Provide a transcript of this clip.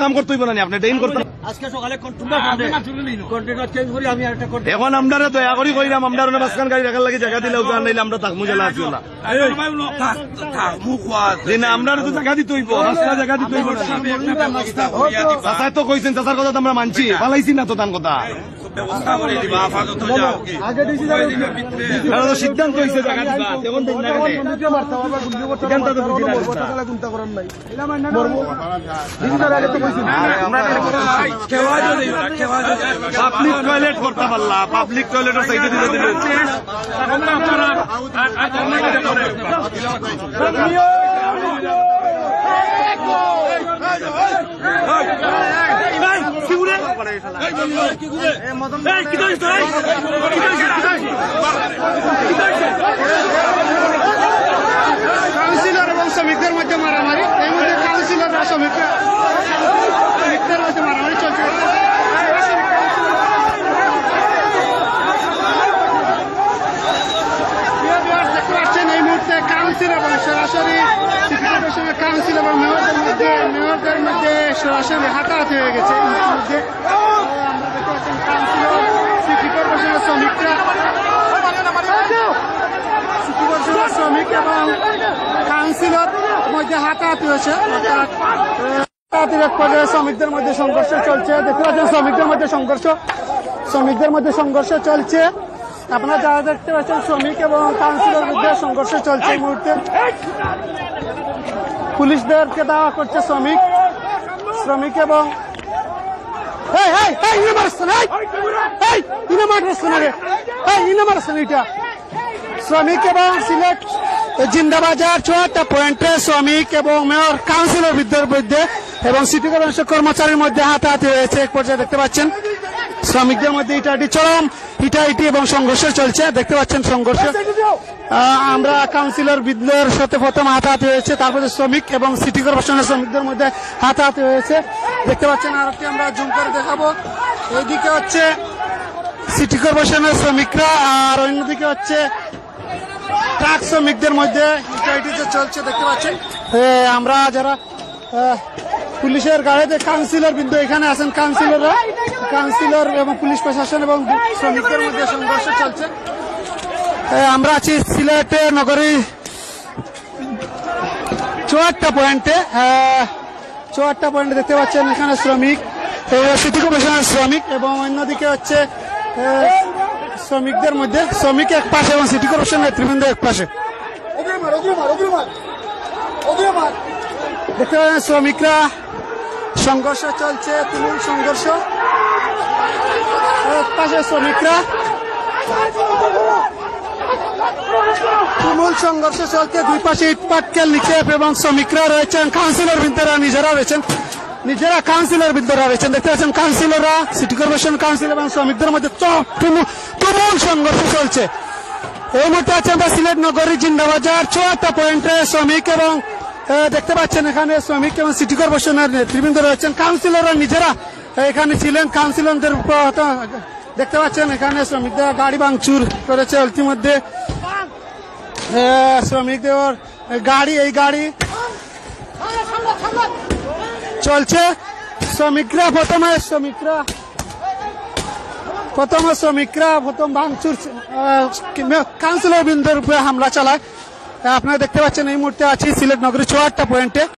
কাম করতে হইব না আপনি ডেইন করতে এখন আমরা দয়া করি কইলাম আমরা বাসখান গাড়ি রাখার লাগে জায়গা দিলে নাইলে আমরা থাকবো জেলা আছি না আমরা তো জায়গা দিতে হইব রাস্তা জায়গা দিতে হইব চাচাই তো কইছেন চাচার কথা আমরা মানছি পালাইছি না তো তার কথা সিদ্ধান্ত হয়েছে জায়গা দিবা তেমন পাবলিক টয়লেট করতে পারলা পাবলিক টয়লেটের সাইডে দিলে কাউন্সিলর এবং শ্রমিকদের মধ্যে মারামারি এর মধ্যে কাউন্সিলররা শ্রমিকদের মধ্যে মারামারি চলছে। দেখতে পাচ্ছেন এই মুহূর্তে কাউন্সিল এবং সরাসরি সিটি কর্পোরেশনের কাউন্সিল এবং মেয়রদের মধ্যে সরাসরি হাতাহাতি হয়ে গেছে। আমরা দেখতে পাচ্ছেন কাউন্সিলর সিটি কর্পোরেশনের শ্রমিক এবং কাউন্সিলর মধ্যে হাতাহাতি হয়েছে। শ্রমিকদের মধ্যে সংঘর্ষ চলছে। দেখতে পাচ্ছেন শ্রমিকদের মধ্যে সংঘর্ষ চলছে। আপনারা যারা দেখতে পাচ্ছেন শ্রমিক এবং কাউন্সিলর মধ্যে সংঘর্ষ চলছে। এই মুহূর্তে পুলিশদেরকে দাওয়া করছে শ্রমিক এবং শ্রমিক এবং সিলেট জিন্দাবাজার 74টা পয়েন্টে শ্রমিক এবং মেয়র কাউন্সিলর মধ্যে এবং সিটি কর্পোরেশন কর্মচারীর মধ্যে হাতাহাতি হয়েছে। এক পর্যায়ে দেখতে পাচ্ছেন শ্রমিকদের মধ্যে চরম হিটাহিটি এবং সংঘর্ষ চলছে। দেখতে পাচ্ছেন সংঘর্ষ আমরা কাউন্সিলর বৃদ্ধের সাথে প্রথম হাতাহাতি হয়েছে, তারপরে শ্রমিক এবং সিটি কর্পোরেশনের শ্রমিকদের মধ্যে হাতাহাতি হয়েছে। দেখতে পাচ্ছেন আরেকটি আমরা জুম করে দেখাবো। এইদিকে হচ্ছে সিটি কর্পোরেশনের শ্রমিকরা আর অন্যদিকে হচ্ছে ট্রাক শ্রমিকদের মধ্যে হিটাহিটিতে চলছে। দেখতে পাচ্ছেন আমরা যারা পুলিশের গাড়িতে কাউন্সিলর বিন্দু এখানে আছেন কাউন্সিলর এবং পুলিশ প্রশাসন এবং শ্রমিকদের মধ্যে সংঘর্ষ চলছে। আমরা আছি সিলেটে নগরী 74টা পয়েন্টে দেখতে পাচ্ছেন এখানে শ্রমিক সিটি কর্পোরেশনের শ্রমিক এবং অন্যদিকে হচ্ছে শ্রমিকদের মধ্যে শ্রমিক এক পাশে এবং সিটি কর্পোরেশন নেতৃবৃন্দ এক পাশে। দেখতে পাচ্ছেন শ্রমিকরা সংঘর্ষ চলছে, তুমুল সংঘর্ষ। এক পাশে শ্রমিকরা তুমুল সংঘর্ষ চলছে, দুই পাশে ইটপাটকেল নিক্ষেপ এবং শ্রমিকরা রয়েছেন, কাউন্সিলর বৃন্দরা নিজেরা কাউন্সিলর বৃন্দরা রয়েছেন। দেখতে পাচ্ছেন কাউন্সিলররা সিটি কর্পোরেশন কাউন্সিলর এবং শ্রমিকদের মধ্যে তুমুল সংঘর্ষ চলছে। এই মুহূর্তে আছে আমরা সিলেট নগরী জিন্দাবাজার 74টা পয়েন্টে শ্রমিক এবং দেখতে পাচ্ছেন এখানে শ্রমিক এবং সিটি কর্পোরেশনের নেতৃবৃন্দ রয়েছেন, কাউন্সিলররা নিজেরা এখানে ছিলেন। কাউন্সিলরদের দেখতে পাচ্ছেন এখানে শ্রমিকদের গাড়ি ভাঙচুর করেছে। ইতিমধ্যে শ্রমিকদের এই গাড়ি চলছে। শ্রমিকরা প্রথম ভাঙচুর কাউন্সিলর বৃন্দের উপরে হামলা চালায়। আপনারা দেখতে পাচ্ছেন এই মুহূর্তে আছি সিলেট নগরী 74টা পয়েন্টে।